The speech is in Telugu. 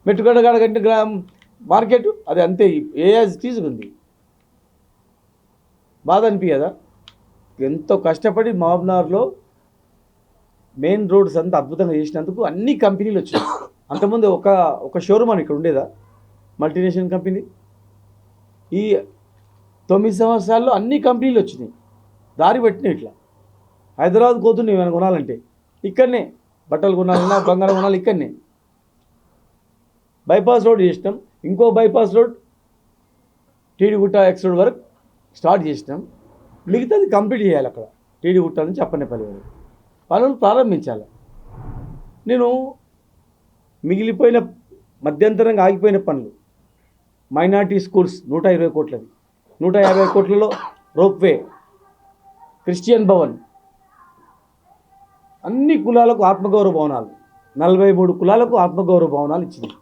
మెట్టుగడ్డ కాడ కంటే మార్కెట్ అది అంతే ఏజ్ తీసుకుంది. బాధ అనిపించదా? ఎంతో కష్టపడి మహబూబ్నగర్లో మెయిన్ రోడ్స్ అంతా అద్భుతంగా చేసినందుకు అన్ని కంపెనీలు వచ్చినాయి. అంతకుముందు ఒక షోరూమ్ అని ఇక్కడ ఉండేదా? Multinational company. ఈ 9 సంవత్సరాల్లో అన్ని కంపెనీలు వచ్చినాయి, దారి పెట్టినాయి. ఇట్లా హైదరాబాద్ పోతున్నాయి ఏమైనా కొనాలంటే ఇక్కడనే, బట్టలు కొనాలన్నా బంగారం కొనాలి ఇక్కడనే. బైపాస్ రోడ్ చేసినాం, ఇంకో బైపాస్ రోడ్ టీడీగుట్ట ఎక్స్ రోడ్ వరకు స్టార్ట్ చేసినాం. మిగతాది కంప్లీట్ చేయాలి. అక్కడ టీడీగుట్ట నుంచి అప్పన్నపల్లి వరకు పనులు ప్రారంభించాలి. నేను మిగిలిపోయిన మధ్యంతరంగా ఆగిపోయిన పనులు, మైనార్టీ స్కూల్స్ 120 కోట్లది, 150 కోట్లలో రోప్వే, క్రిస్టియన్ భవన్, అన్ని కులాలకు ఆత్మగౌరవ భవనాలు, 43 కులాలకు ఆత్మగౌరవ భవనాలు ఇచ్చింది.